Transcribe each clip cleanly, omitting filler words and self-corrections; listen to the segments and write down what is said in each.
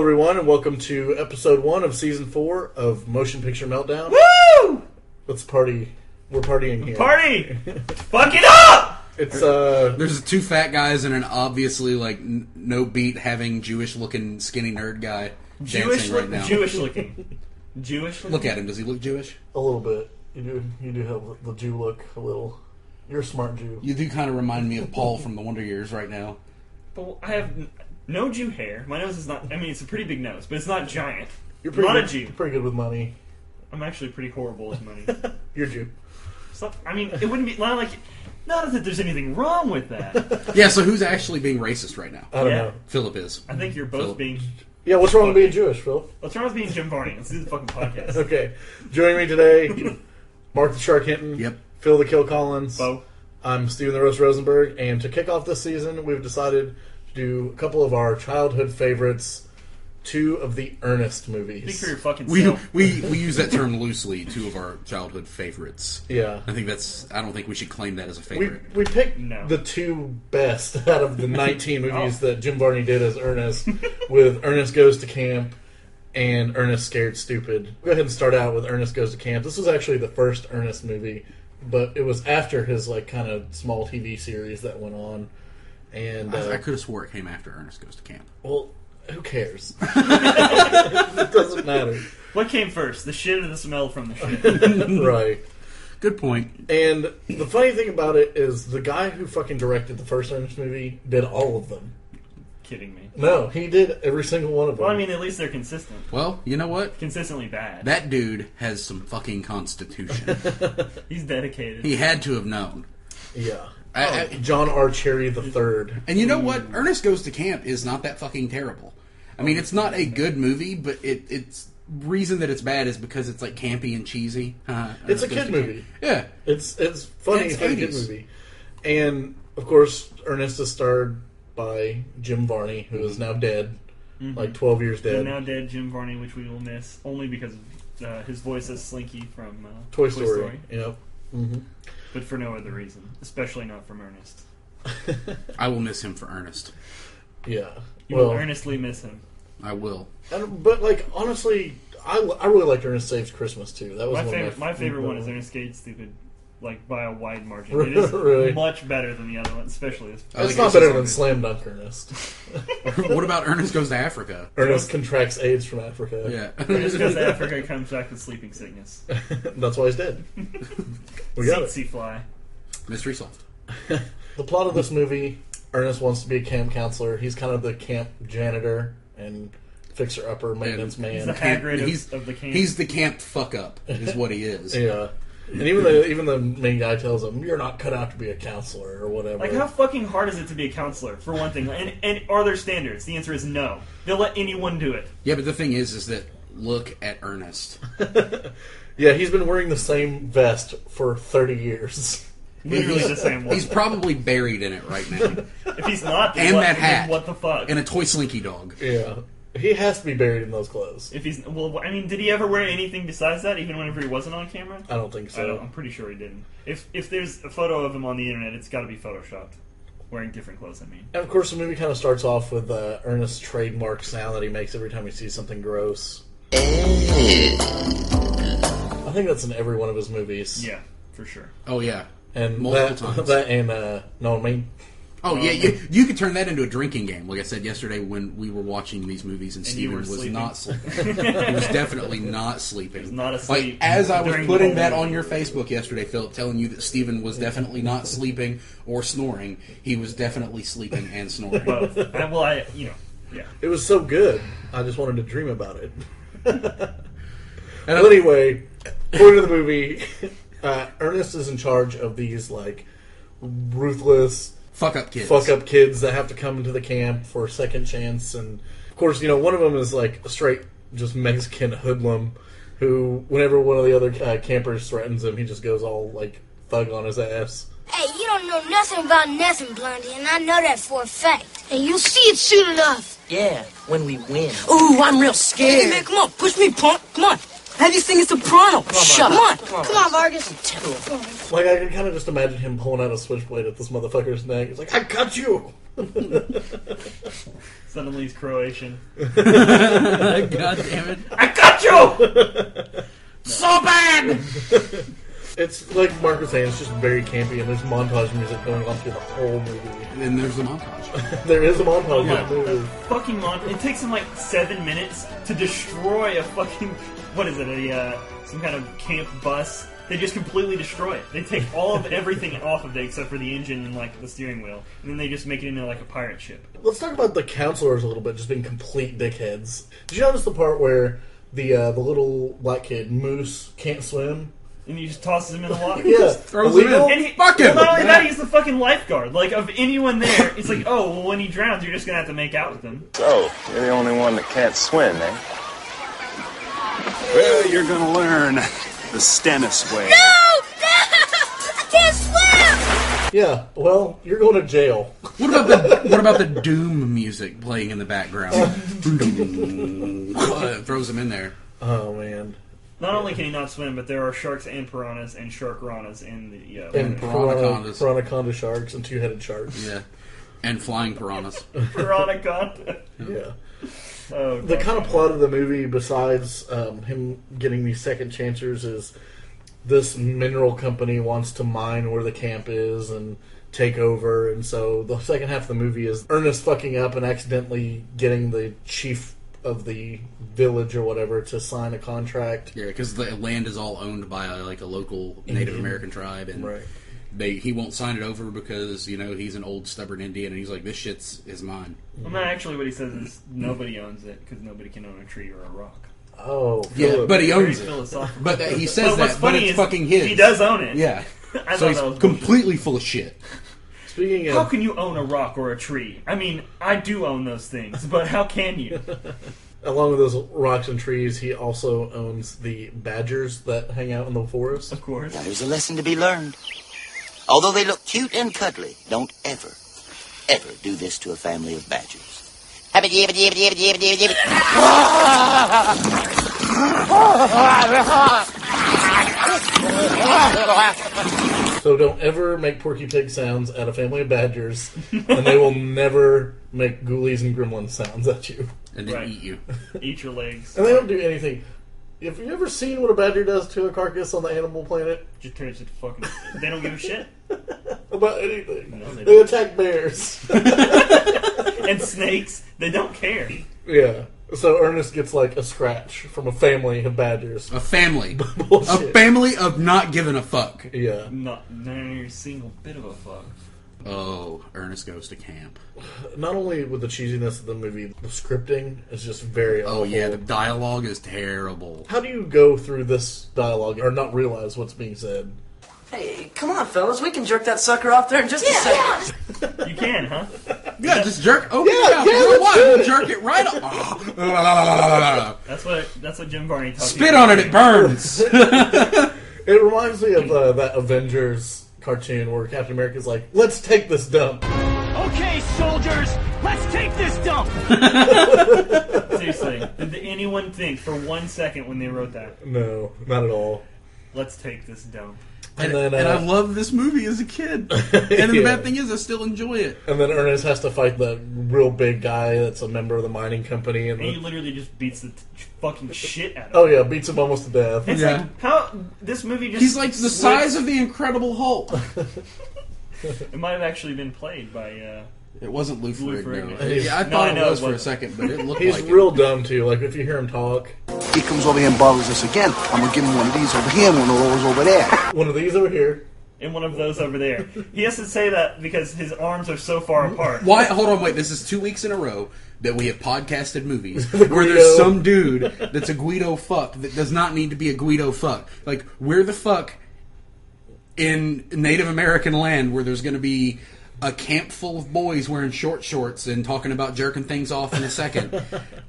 everyone, and welcome to episode 1 of season 4 of Motion Picture Meltdown. Woo! Let's party. We're partying here. Party! Fuck it up! It's There's two fat guys and an obviously no beat having Jewish looking skinny nerd guy dancing right now. Jewish looking. Look at him. Does he look Jewish? a little bit. You do have the Jew look a little. You're a smart Jew. You do kind of remind me of Paul from the Wonder Years right now. But I have no Jew hair. My nose is not. I mean, it's a pretty big nose, but it's not giant. You're pretty not good, a Jew. You're pretty good with money. I'm actually pretty horrible with money. You're Jew. So, I mean, it wouldn't be not like. Not that there's anything wrong with that. Yeah, so who's actually being racist right now? I don't know. Philip is. I think you're both Philip. being. Yeah, what's wrong with being Jewish, Phil? What's wrong with being Jim Varney? Let's do the fucking podcast. Okay. Joining me today, Mark the Shark Hinton. Yep. Phil the Kill Collins. Bo. I'm Steven the Roast Rosenberg, and to kick off this season, we've decided to do a couple of our childhood favorites, 2 of the Ernest movies. Speak for your fucking We self. use that term loosely, 2 of our childhood favorites. Yeah. I don't think we should claim that as a favorite. We picked No. the 2 best out of the 19 movies that Jim Varney did as Ernest, with Ernest Goes to Camp and Ernest Scared Stupid. Go ahead and start out with Ernest Goes to Camp. This was actually the first Ernest movie, but it was after his kind of small TV series that went on. And I could have swore it came after Ernest Goes to Camp. well, who cares? It doesn't matter. What came first, the shit or the smell from the shit? Right. Good point. And the funny thing about it is the guy who fucking directed the first Ernest movie did all of them. Kidding me. No, he did every single one of them. Well, I mean, at least they're consistent. Well, you know what? Consistently bad. That dude has some fucking constitution. He's dedicated. He had to have known. Yeah. I- John R. Cherry III. And you know what? Ernest Goes to Camp is not that fucking terrible. I mean, it's not a good movie, but it's reason that it's bad is because it's campy and cheesy. It's a kid movie. Yeah. It's funny. It's It's a kid 80s. movie. And, of course, Ernest is starred by Jim Varney, who is now dead. 12 years The dead. now dead Jim Varney, which we will miss only because of his voice as Slinky from Toy Story. Yep. Mm-hmm. But for no other reason, especially not from Ernest. I will miss him for Ernest. Yeah. You will earnestly miss him. I will. But honestly, I really liked Ernest Saves Christmas, too. That was My favorite one is Ernest Scared Stupid, by a wide margin. Really? It is Really? much better than the other one, especially this. It's not better than Slam Dunk Ernest. What about Ernest Goes to Africa? Ernest contracts AIDS from Africa. Yeah. Ernest goes to Africa and comes back with sleeping sickness. That's why he's dead. We got it. Tsetse fly. Mystery solved. The plot of this movie, Ernest wants to be a camp counselor. He's kind of the camp janitor and fixer-upper, maintenance He's the man. Hagrid of the camp. He's the camp fuck-up, is what he is. Yeah. And even the main guy tells him, you're not cut out to be a counselor or whatever. How fucking hard is it to be a counselor, for one thing? And are there standards? The answer is no. They'll let anyone do it. Yeah, but the thing is that look at Ernest. Yeah, he's been wearing the same vest for 30 years. Literally the same one. He's probably buried in it right now. If he's not, then And what, that hat. then what the fuck? And a toy Slinky dog. Yeah. He has to be buried in those clothes. If he's did he ever wear anything besides that, even whenever he wasn't on camera? I don't think so. I'm pretty sure he didn't. If there's a photo of him on the internet, it's got to be photoshopped, wearing different clothes. I mean, And of course, the movie kind of starts off with Ernest's trademark sound that he makes every time he sees something gross. I think that's in every one of his movies. yeah, for sure. Oh, yeah. And Multiple times. That and no, I mean, Oh, yeah, you could turn that into a drinking game. Like I said yesterday when we were watching these movies and Steven you were was sleeping. not sleeping. He was definitely not sleeping. He was not asleep as I was during the putting whole that movie. on your Facebook yesterday, Philip, telling you that Steven was definitely not sleeping or snoring, he was definitely sleeping and snoring. Both. Yeah. it was so good. I just wanted to dream about it. Well, anyway, according to the movie, Ernest is in charge of these ruthless Fuck up kids. that have to come into the camp for a second chance. And of course, one of them is a straight just Mexican hoodlum who, whenever one of the other campers threatens him, he just goes all thug on his ass. Hey, you don't know nothing about nothing, Blondie, and I know that for a fact. And you'll see it soon enough. Yeah, when we win. Ooh, I'm real scared. Hey, man, come on, push me, punk. Come on. How do you sing a soprano? Shut up. Come on, Vargas. Like, I can kind of just imagine him pulling out a switchblade at this motherfucker's neck. He's like, I got you! Suddenly he's Croatian. God damn it. I got you! So bad! It's like Mark was saying, it's just very campy, and there's montage music going on through the whole movie. And there's a montage. There is a montage Yeah. in the movie. Fucking it takes him like 7 minutes to destroy a fucking, what is it, some kind of camp bus. They just completely destroy it. They take all of everything off of it except for the engine and like the steering wheel, and then they just make it into like a pirate ship. Let's talk about the counselors a little bit, just being complete dickheads. Did you notice the part where the little black kid, Moose, can't swim? And he just tosses him in the water. Yeah. Throws him in. And Fuck him! Well, not only that, he's the fucking lifeguard. Like, of anyone there, it's like, oh, well, when he drowns, you're just gonna have to make out with him. So, you're the only one that can't swim, eh? Well, you're gonna learn the Stennis way. No! I can't swim! Yeah, well, you're going to jail. What about the Doom music playing in the background? Throws him in there. Oh, man. Not only can he not swim, but there are sharks and piranhas and shark-ranas in the... And Piranhacondas. piranhaconda sharks and two-headed sharks. Yeah. And flying piranhas. Piranhaconda. Yeah. Oh, The God. kind of plot of the movie, besides him getting these second chancers, is this mineral company wants to mine where the camp is and take over. And so the second half of the movie is Ernest fucking up and accidentally getting the chief of the village or whatever to sign a contract. Yeah, because the land is all owned by a local Native American tribe, and Right. he won't sign it over because he's an old stubborn Indian, and he's like, this shit's is mine. Well, no, actually what he says is nobody owns it because nobody can own a tree or a rock. Oh, Yeah, Philip. but he Very owns it. philosophical. But he says But what's that, but funny it's is fucking his. He does own it. Yeah. I So thought he's that was bullshit. completely full of shit. Speaking How of... can you own a rock or a tree? I mean, I do own those things, but how can you? Along with those rocks and trees, he also owns the badgers that hang out in the forest. Of course. Now, there's a lesson to be learned. Although they look cute and cuddly, don't ever do this to a family of badgers. So don't ever make Porky Pig sounds at a family of badgers, and they will never make ghoulies and gremlins sounds at you. And then Right. eat you. Eat your legs. And they don't do anything. Have you ever seen what a badger does to a carcass on the Animal Planet? Just turns it to fucking... They don't give a shit. About anything. No, they They attack bears. And snakes, they don't care. Yeah. So Ernest gets like a scratch from a family of badgers. A family. Bullshit. A family of not giving a fuck. Yeah. Not a single bit of a fuck. Oh, Ernest goes to camp. Not only with the cheesiness of the movie, the scripting is just very awful. Oh yeah, the dialogue is terrible. How do you go through this dialogue or not realize what's being said? Hey, come on, fellas. We can jerk that sucker off there in just a second. You can, huh? Yeah, just jerk. Open Yeah, your mouth. yeah, You know let's what? do it. Jerk it right off. That's what Jim Varney talks Spit on it. It burns. It reminds me of that Avengers cartoon where Captain America's like, let's take this dump. Okay, soldiers, let's take this dump. Seriously, did anyone think for 1 second when they wrote that? No, not at all. Let's take this dump. And then I loved this movie as a kid. And the Yeah. bad thing is, I still enjoy it. And then Ernest has to fight the real big guy that's a member of the mining company. And And he literally just beats the fucking shit out of him. oh yeah, beats him almost to death. It's Yeah. like, how, this movie just... He's like the size of the Incredible Hulk. It might have actually been played by, It wasn't Lou Lou Ferrigno. Ferrigno. Yeah, I No, thought I it know was it for a wasn't. second, but it looked He's like real dumb too. Like if you hear him talk, He comes over here and bothers us again. I'm gonna give him one of these over here and one of those over there. one of these over here. in one of those over there. He has to say that because his arms are so far apart. Why? Hold on, wait. This is 2 weeks in a row that we have podcasted movies where there's some dude that's a Guido fuck that does not need to be a Guido fuck. Like, where the fuck in Native American land where there's going to be a camp full of boys wearing short shorts and talking about jerking things off in a second,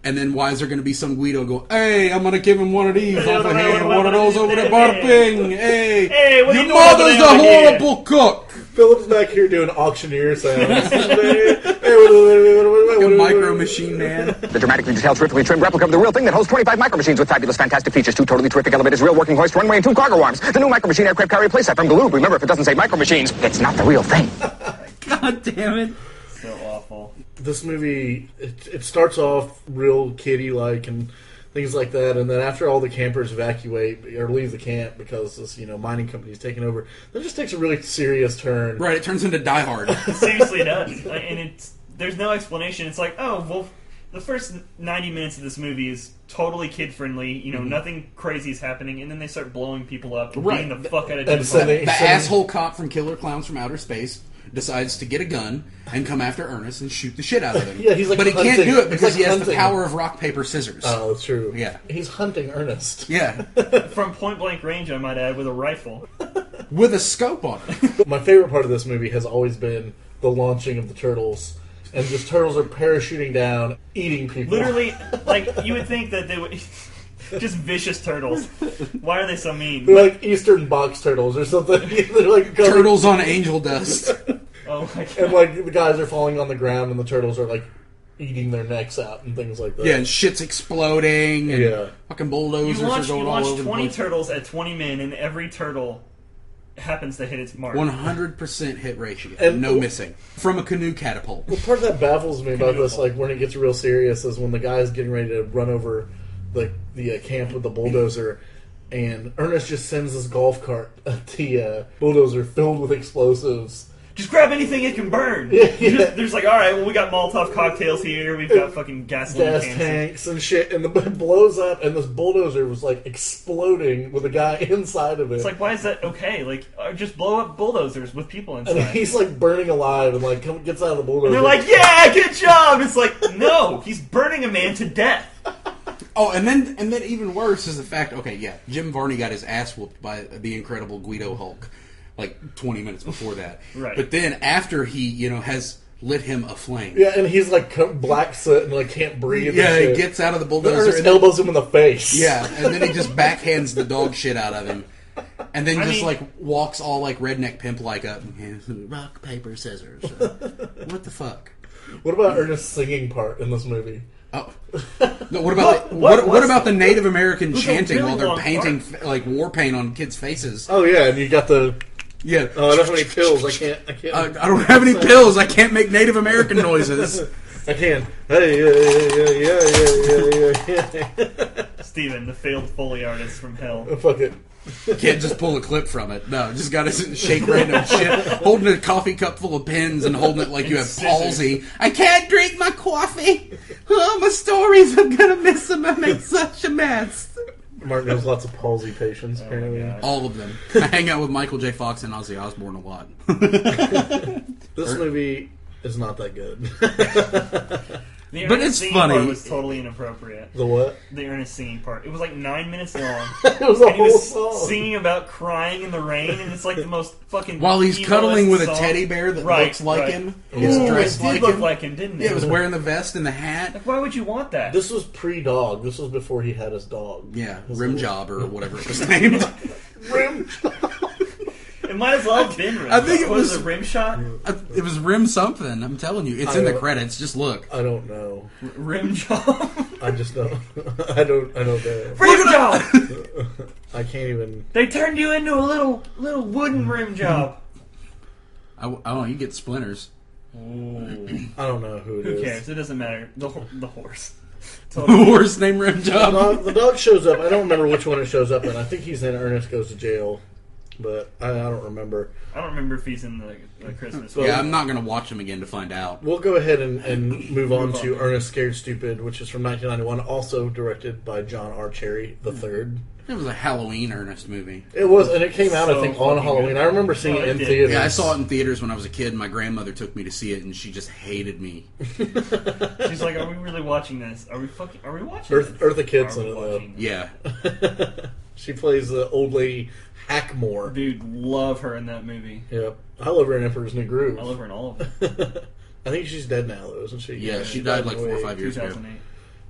and then why is there going to be some Guido go, hey, I'm going to give him one of these over here, one of those over there, bada bing, hey, what are you your doing over mother's there a over here?" horrible cook. Philip's back here doing auctioneer sounds. Hey, fucking Micro Machine Man. The dramatically detailed, terrifically trimmed replica of the real thing that holds 25 micro machines with fabulous, fantastic features, 2 totally terrific elevators, real working hoist, runway, and 2 cargo arms. The new Micro Machine aircraft carrier playset from Galoob. Remember, if it doesn't say Micro Machines, it's not the real thing. God damn it. So awful. This movie, it starts off real kiddie-like and things like that, and then after all the campers evacuate or leave the camp because this, mining company is taking over, then it just takes a really serious turn. Right, it turns into Die Hard. It seriously does. And there's no explanation. It's like, oh, well, the first 90 minutes of this movie is totally kid-friendly. Nothing crazy is happening, and then they start blowing people up and beating the fuck out of people. The asshole cop from Killer Clowns from Outer Space decides to get a gun and come after Ernest and shoot the shit out of him. Yeah, he's like but he hunting. can't do it because He's he has hunting. the power of rock, paper, scissors. Oh, that's true. Yeah. He's hunting Ernest. Yeah. From point-blank range, I might add, with a rifle. With a scope on it. My favorite part of this movie has always been the launching of the turtles. And just turtles are parachuting down, eating people. Literally, you would think that they would... Just vicious turtles. Why are they so mean? They're like Eastern box turtles or something. They're like turtles on angel dust. Oh my god. And the guys are falling on the ground and the turtles are eating their necks out and things like that. Yeah, and shit's exploding and fucking bulldozers are going all over the place. You launch 20 turtles at 20 men and every turtle happens to hit its mark. 100% hit ratio. And no missing. From a canoe catapult. Well, part of that baffles me about this, when it gets real serious, is when the guy's getting ready to run over the camp with the bulldozer, and Ernest just sends this golf cart at the bulldozer filled with explosives. Just grab anything it can burn. Yeah. There's alright, well, we got Molotov cocktails here, we've got fucking gasoline gas cans. tanks and shit, and it blows up, and this bulldozer was exploding with a guy inside of it. It's why is that okay? Just blow up bulldozers with people inside. And he's burning alive and gets out of the bulldozer. And they're yeah, good job! It's no, he's burning a man to death. Oh, and then even worse is the fact, Jim Varney got his ass whooped by the incredible Guido Hulk 20 minutes before that. Right. But then after he, has lit him aflame. Yeah, and he's black soot and can't breathe. Yeah, he gets out of the bulldozer. Ernest elbows him in the face. Yeah, and then he just backhands the dog shit out of him. And then walks all redneck pimp up. Rock, paper, scissors. What the fuck? What about Ernest's singing part in this movie? Oh. No, what about the Native American chanting while they're painting war paint on kids' faces? Oh yeah, and you got the yeah. Oh, I don't have any pills. I can't. I don't have any pills. I can't make Native American noises. I can. Hey, yeah. Steven, the failed Foley artist from hell. Fuck it. Can't just pull a clip from it. No, just got to shake random shit. Holding a coffee cup full of pens and holding it like you have palsy. I can't drink my coffee. Oh, my stories, I'm going to miss them. I make such a mess. Martin has lots of palsy patients, apparently. All of them. I hang out with Michael J. Fox and Ozzy Osbourne a lot. This movie is not that good. But it's funny. Part was totally inappropriate. The what? The Ernest singing part. It was 9 minutes long. It was a whole song. Singing about crying in the rain, and it's the most fucking. While he's cuddling with a song. teddy bear that looks like him. He's dressed like him. It did look like him, didn't it? Yeah, it was wearing the vest and the hat. Why would you want that? This was pre-dog. This was before he had his dog. Yeah, Rim Job or whatever it was named. Rim Job. It might as well have been Rim. I think it was a Rim Shot. It was Rim something. I'm telling you, it's in the credits. Just look. I don't know. Rim Job. I just don't. I don't know. Rim Job. I can't even. They turned you into a little wooden rim job. Oh, you get splinters. Ooh. I don't know who it is. Who cares? It doesn't matter. The horse. Totally. The horse named Rim Job. The dog shows up. I don't remember which one it shows up in. I think he's in Ernest Goes to Jail. But I don't remember. I don't remember if he's in the Christmas movie. Yeah, I'm not going to watch him again to find out. We'll go ahead and move on to Ernest Scared Stupid, which is from 1991, also directed by John R. Cherry III. It was a Halloween Ernest movie. It was, and it came out, I think, on Halloween. Good. I remember seeing it in theaters. Yeah, I saw it in theaters when I was a kid. My grandmother took me to see it, and she just hated me. She's like, "Are we really watching this? Are we watching this?" Eartha Kitt's in it, though. Yeah. She plays the old lady Hackmore. Dude, love her in that movie. Yep. I love her in Emperor's New Groove. I love her in all of it. I think she's dead now, though, isn't she? Yeah, she died 4 or 5 years ago.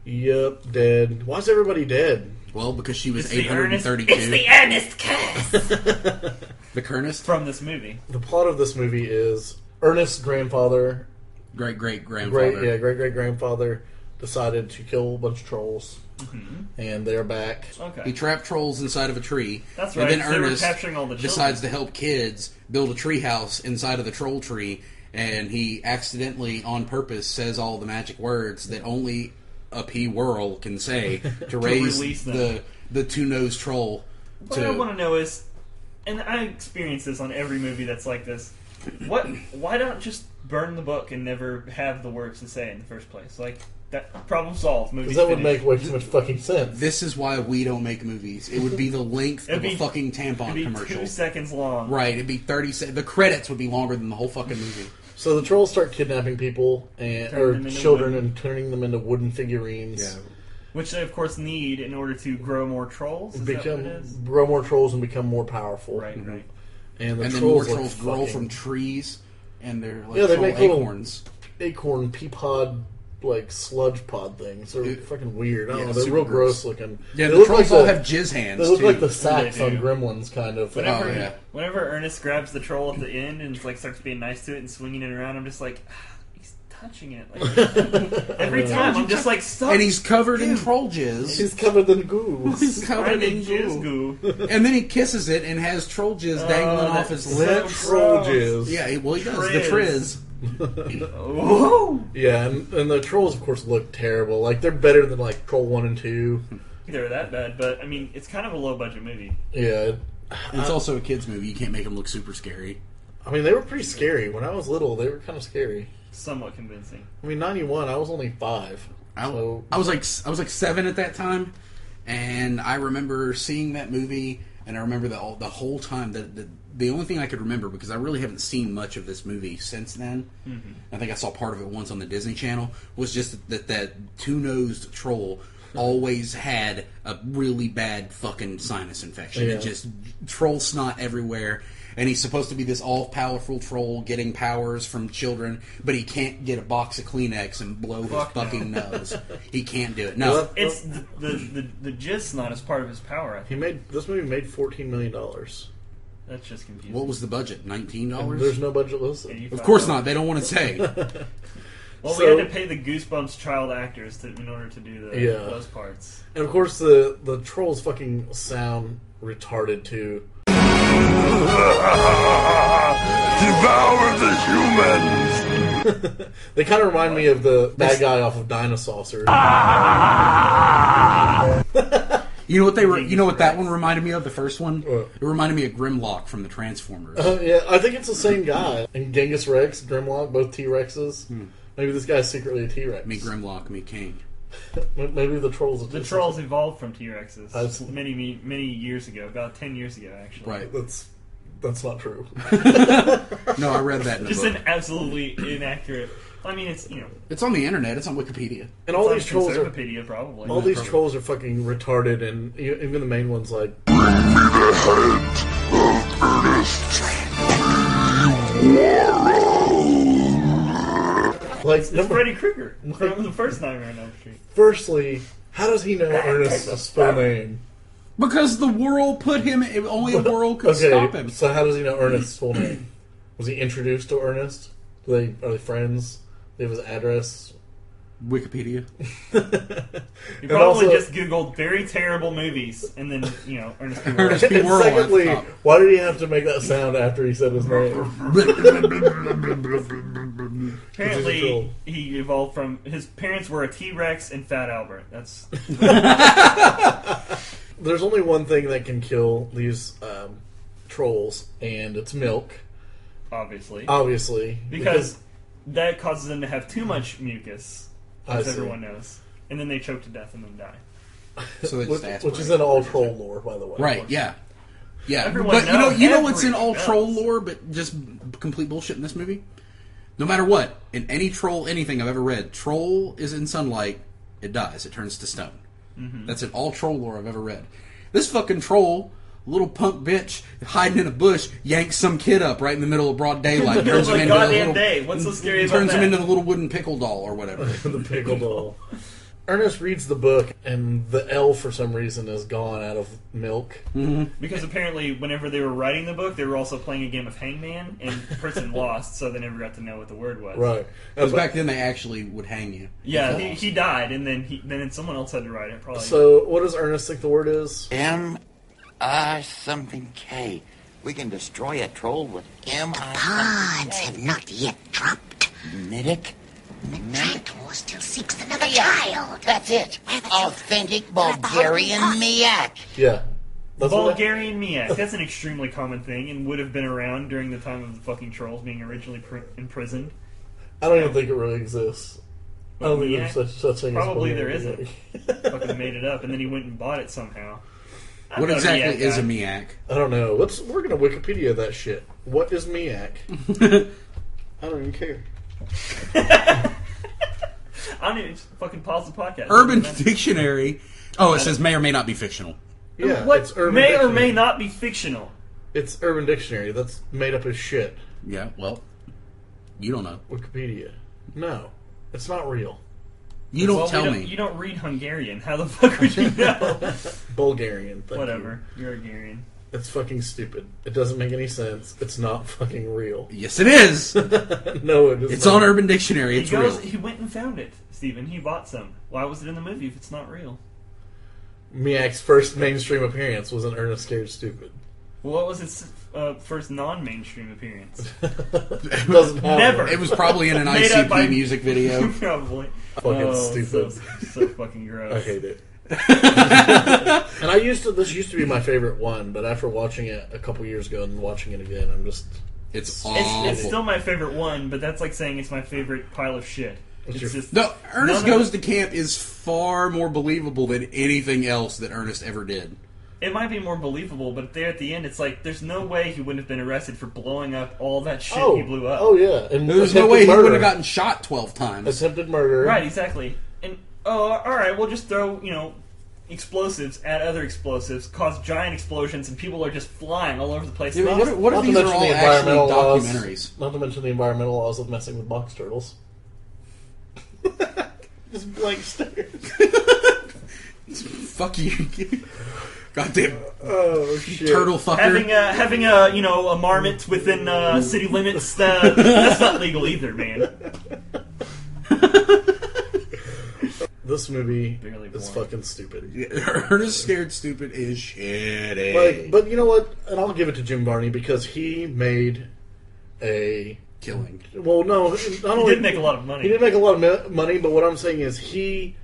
Yep, dead. Why's everybody dead? Well, because she was 832. It's the Ernest cast! The Ernest? From this movie. The plot of this movie is Ernest's grandfather great-great-grandfather. Great-great-grandfather decided to kill a bunch of trolls. And they're back. Okay. He trapped trolls inside of a tree. That's right. And then They were Ernest capturing all the children. decides to help kids build a tree house inside of the troll tree, and he accidentally, on purpose, says all the magic words that only a P-Whirl can say to raise the two-nosed troll. What I want to know is, and I experience this on every movie that's like this, why not just burn the book and never have the words to say in the first place? Like, that problem solved. Because that would make way too much fucking sense. This is why we don't make movies. It would be the length of a fucking tampon it'd be commercial. 2 seconds long. Right, it'd be 30 seconds. The credits would be longer than the whole fucking movie. So the trolls start kidnapping people or children and turning them into wooden figurines. Yeah. Which they, of course, need in order to grow more trolls. Grow more trolls and become more powerful. Right. And then more trolls grow from trees, and they're like they make acorns. Little acorn pea pod, like sludge pod things. They're fucking weird. I don't know. They're super real gross looking. Yeah, they the trolls all have jizz hands. They look too. like the sacks on Gremlins, kind of. Whenever Ernest grabs the troll at the end and like starts being nice to it and swinging it around, I'm just like, he's touching it. Like, every time I'm just like, stop. And he's covered in troll jizz. He's covered in goo. He's covered in jizz goo. And then he kisses it and has troll jizz dangling off his lips. Troll jizz. Yeah, he does. The Triz. Yeah, and the trolls, of course, look terrible. Like, they're better than, like, Troll 1 and 2. They're that bad, but, I mean, it's kind of a low-budget movie. Yeah. It's also a kid's movie. You can't make them look super scary. I mean, they were pretty scary. When I was little, they were kind of scary. Somewhat convincing. I mean, 91, I was only 5. I was like 7 at that time, and I remember seeing that movie, and I remember the whole time that the only thing I could remember, because I really haven't seen much of this movie since then, I think I saw part of it once on the Disney Channel, was just that two-nosed troll always had a really bad fucking sinus infection. Yeah. And just troll snot everywhere. And he's supposed to be this all-powerful troll getting powers from children, but he can't get a box of Kleenex and blow his fucking nose. He can't do it. No. Well, it's the jizz snot is part of his power, I think. This movie made $14 million. That's just confusing. What was the budget? $19? There's no budget listed. Of course not. They don't want to say. Well, we had to pay the Goosebumps child actors in order to do those parts. And of course, the trolls fucking sound retarded too. Devour the humans! They kind of remind me of the bad guy off of Dinosaur. You know what You know what that one reminded me of? The first one. It reminded me of Grimlock from the Transformers. Yeah, I think it's the same guy. And Genghis Rex, Grimlock, both T-Rexes. Maybe this guy's secretly a T-Rex. Me Grimlock, me King. Maybe the trolls. The trolls evolved from T-Rexes many years ago, about 10 years ago, actually. Right. That's not true. No, I read that in a Just book. an absolutely inaccurate. I mean, it's it's on the internet. It's on Wikipedia. And all these trolls are Wikipedia, probably. All these trolls are fucking retarded, and even the main one's like, "Bring me the head of Ernest." Like, it's Freddy Krueger from the first Nightmare on Elm Street. Firstly, how does he know Ernest's full name? Because the world put him. Only a world could stop him. So how does he know Ernest's full name? Was he introduced to Ernest? Are they friends? They have his address. Wikipedia. You probably just Googled very terrible movies, and then Ernest P. Worrell. Ernest P. And Worrell. secondly, why did he have to make that sound after he said his name? Apparently, he evolved from his parents were a T-Rex and Fat Albert. That's. There's only one thing that can kill these trolls, and it's milk. Obviously. Because that causes them to have too much mucus, as everyone knows. And then they choke to death and then die. So which is in all troll lore, by the way. Right, yeah. Yeah, Everyone but you know what's in all knows. troll lore, but just complete bullshit in this movie? No matter what, in any troll anything I've ever read, troll is in sunlight, it dies, it turns to stone. Mm-hmm. That's in all troll lore I've ever read. This fucking troll, little punk bitch, hiding in a bush, yanks some kid up right in the middle of broad daylight. Turns him into goddamn day. What's so scary about Turns that? him into the little wooden pickle doll or whatever. The pickle doll. Ernest reads the book, and the L for some reason is gone out of milk. Mm-hmm. Because apparently, whenever they were writing the book, they were also playing a game of Hangman, and the person lost, so they never got to know what the word was. Right. Because back then they actually would hang you. Yeah, he died, and then someone else had to write it. Probably. So, what does Ernest think the word is? M-I something K. We can destroy a troll with M-I Pods have not yet dropped. Midic? Traitor still seeks another child. That's it. Authentic Bulgarian Miak. Yeah. Bulgarian Miak. That's an extremely common thing and would have been around during the time of the fucking trolls being originally imprisoned. I don't even think it really exists. I don't think Miak? there's such thing as Probably there Bulgarian isn't. Fucking made it up, and then he went and bought it somehow. What exactly is a Miak? I don't know. We're gonna Wikipedia that shit. What is Miak? I don't even care. I don't even fucking pause the podcast. Urban Dictionary. Oh, it says may or may not be fictional. Yeah, what it's Urban may Dictionary. or may not be fictional. It's Urban Dictionary. That's made up as shit. Yeah, well, you don't know. Wikipedia. No, it's not real. You don't Well, tell me. You don't read Hungarian. How the fuck would you know? Bulgarian. Whatever. You're Hungarian. It's fucking stupid. It doesn't make any sense. It's not fucking real. Yes, it is. No, it is It's not. on Urban Dictionary. It's real. He went and found it, Steven. He bought some. Why was it in the movie if it's not real? Miak's first mainstream appearance was in Ernest Scared Stupid. Well, what was its first non-mainstream appearance? It doesn't have Never. one. It was probably in an Made up by- ICP music video. Probably. Fucking stupid. So fucking gross. I hate it. And this used to be my favorite one, but after watching it a couple years ago and watching it again, I'm just... It's awful. It's still my favorite one, but that's like saying it's my favorite pile of shit. What's It's your- just No, Ernest none of Goes to Camp is far more believable than anything else that Ernest ever did. It might be more believable, but there at the end, it's like there's no way he wouldn't have been arrested for blowing up all that shit he blew up. Oh, yeah. And There's no attempted way he murder. would have gotten shot 12 times. Attempted murder. Right, exactly. And alright, we'll just throw, explosives at other explosives, cause giant explosions, and people are just flying all over the place. Yeah, but what if these are all actually documentaries? Not to mention the environmental laws of messing with box turtles. Just blank stares. Fuck you. Goddamn. Oh, shit. Turtle fucker. Having a marmot within city limits, that's not legal either, man. This movie Barely is boring. fucking stupid. Ernest Scared Stupid is shitty. But you know what? And I'll give it to Jim Varney because he made a Killing. Well, no, not He only did make a lot of money. He did make a lot of money, but what I'm saying is he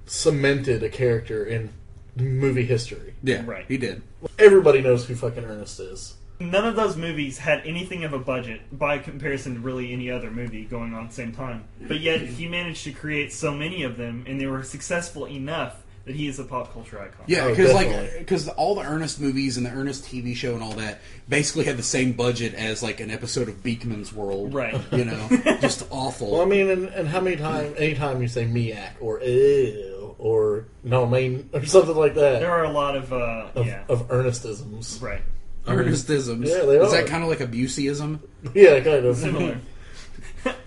cemented a character in movie history. Yeah, Right. he did. Everybody knows who fucking Ernest is. None of those movies had anything of a budget by comparison to really any other movie going on at the same time. But yet he managed to create so many of them, and they were successful enough that he is a pop culture icon. Yeah, Oh, because all the Ernest movies and the Ernest TV show and all that basically had the same budget as like an episode of Beekman's World. Right. You know, just awful. Well, I mean, and how many times, anytime you say Miak or ew or no, I mean, or something like that, There are a lot of of Ernestisms. right. Ernestisms. Yeah, they Is are. that kind of like abuseism? Yeah, kind of. Similar.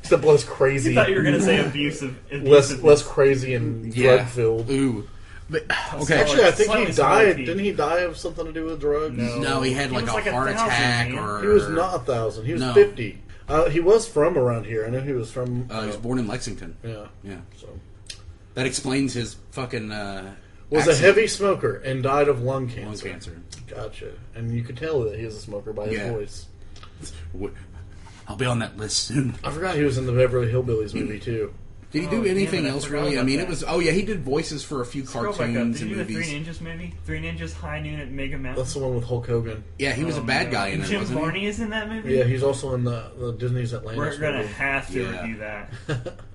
Except less crazy. I thought you were going to say abusive. less crazy and drug filled. Ooh. But, okay. Actually, I think Slightly he smaller died. teeth. Didn't he die of something to do with drugs? No, he had He like was a like heart 1,000, attack man. or... He was not 1,000. He was No. 50. He was from around here. I know he was from... he was born in Lexington. Yeah. Yeah. So That explains his fucking... was accent. a heavy smoker and died of lung cancer. Lung cancer. Gotcha. And you could tell that he is a smoker by his Yeah. voice. I'll be on that list soon. I forgot he was in the Beverly Hillbillies movie, too. Did he do damn anything it, I else forgot really? I about mean, that. it was... Oh, yeah, he did voices for a few Scroll back up. cartoons Did and you do the movies. Three Ninjas movie? Three Ninjas High Noon at Mega Mountain? That's the one with Hulk Hogan. Yeah, he was a bad guy in it, Jim wasn't he? Varney is in that movie? Yeah, he's also in the Disney's Atlantis We're going to movie. have to Yeah. review that.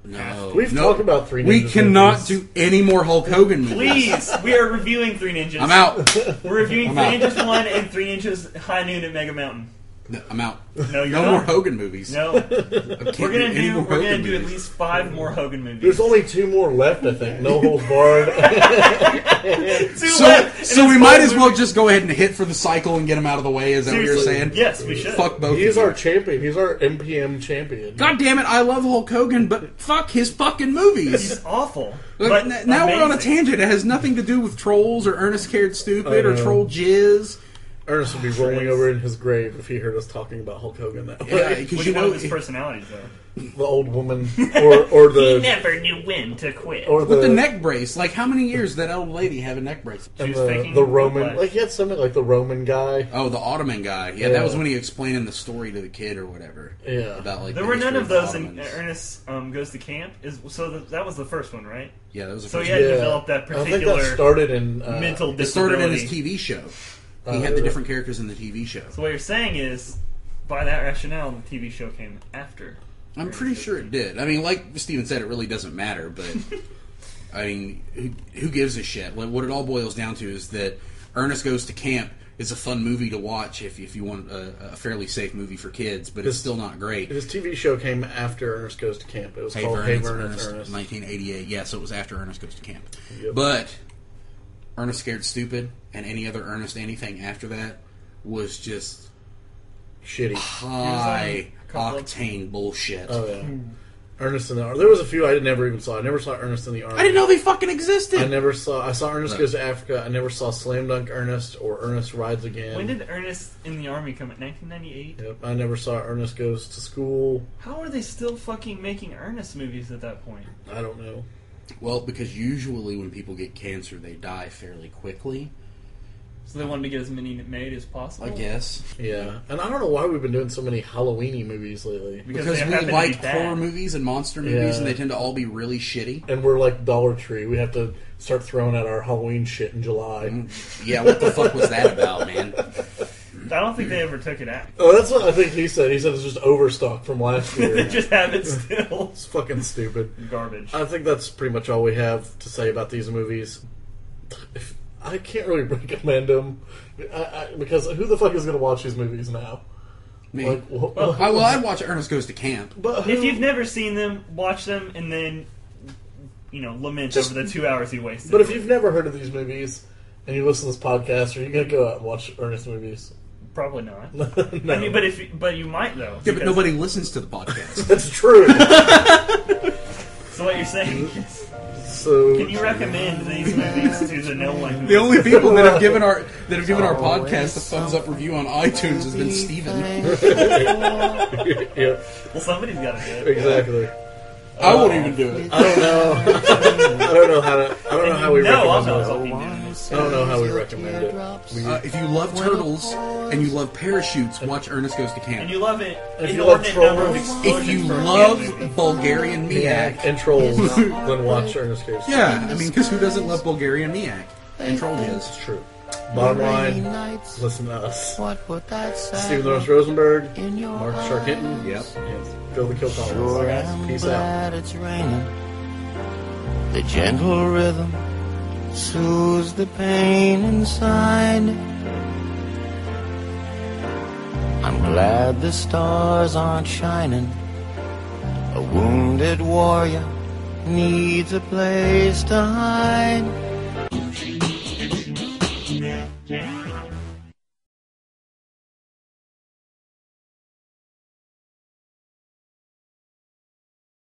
No. We've talked about Three We Ninjas cannot movies. do any more Hulk Hogan movies. Please! We are reviewing Three Ninjas. I'm out. We're reviewing I'm Three out. Ninjas 1 and Three Ninjas High Noon at Mega Mountain. No, I'm out. No, you're no not. more Hogan movies. No. I can't We're gonna any do more Hogan at movies. least 5 more Hogan movies. There's only 2 more left, I think. No Holds Barred. Two left, and So we might as well just go ahead and hit for the cycle and get him out of the way. Is that Seriously, what you're saying? yes, we should. Fuck both. He's of you. our champion. He's our MPM champion. God damn it! I love Hulk Hogan, but fuck his fucking movies. He's awful. Look, But now we're on a amazing. tangent. It has nothing to do with trolls or Ernest Scared Stupid or Troll Jizz. Ernest would be rolling over in his grave if he heard us talking about Hulk Hogan that way. Yeah, because Which you one know of his personalities, though? The old woman, or the He never knew when to quit. or with the neck brace. Like, how many years did that old lady have a neck brace? and was faking the Roman, whiplash. like he had something like the Roman guy. Oh, the Ottoman guy. Yeah, that was when he explaining the story to the kid or whatever. Yeah. About like There the were none history of the those in Ottomans. Ernest Goes to Camp. That was the first one, right? Yeah, that was the So first he had one. developed that I think particular that started in mental disability. It started in his TV show. He had the really? different characters in the TV show. So what you're saying is, by that rationale, the TV show came after. I'm pretty sure it did. I mean, like Steven said, it really doesn't matter, but I mean, who gives a shit? What it all boils down to is that Ernest Goes to Camp is a fun movie to watch if you want a fairly safe movie for kids, but it's still not great. His TV show came after Ernest Goes to Camp. It was called Hey Ernest. 1988. Yeah, so it was after Ernest Goes to Camp. Yep. But Ernest Scared Stupid and any other Ernest anything after that was just Shitty. high octane bullshit. Oh yeah. Ernest in the Army. There was a few I never even saw. I never saw Ernest in the Army. I didn't know they fucking existed. I saw Ernest Goes to Africa. I never saw Slam Dunk Ernest or Ernest Rides Again. When did Ernest in the Army come out? 1998? Yep. I never saw Ernest Goes to School. How are they still fucking making Ernest movies at that point? I don't know. Well, because usually when people get cancer, they die fairly quickly. So they wanted to get as many made as possible? I guess. Yeah. And I don't know why we've been doing so many Halloween-y movies lately. Because they we happen to like be horror bad. movies and monster movies, Yeah. and they tend to all be really shitty. And we're like Dollar Tree. We have to start throwing out our Halloween shit in July. Yeah, what the fuck was that about, man? I don't think they ever took it out. Oh, that's what I think he said. He said it's just overstock from last year. They just have it still. It's fucking stupid. Garbage. I think that's pretty much all we have to say about these movies. I can't really recommend them because who the fuck is going to watch these movies now? Me. Like, I'd watch Ernest Goes to Camp. But If you've never seen them, watch them and then, lament over the 2 hours you wasted. But if you've never heard of these movies and you listen to this podcast, are you going to go out and watch Ernest movies? Probably not. No. I mean, but you might though. Yeah, but nobody listens to the podcast. That's true. So what you're saying is, So can you recommend these movies to the no one? The only people that have given our podcast a thumbs up review on iTunes has been Steven. Yep, Well, somebody's got to do it. exactly. I won't even do it. I don't know. I don't know how we No, I'll recommend know it. something. I don't know how we recommend it. If you love turtles and you love parachutes, watch Ernest Goes to And Camp. you love it. If you love Inordinate number of trolls, If explosions you for a love kid movie. Bulgarian Miak, and trolls, then watch Ernest Goes. yeah, I mean, because who doesn't love Bulgarian Miak and Troll Jizz? It's true. Bottom line, listen to us. Stephen Lawrence Rosenberg, Mark Shark Hinton, Yep. and Bill the Kill Collins. Peace out. It's raining. The gentle rhythm soothes the pain inside. I'm glad the stars aren't shining. A wounded warrior needs a place to hide.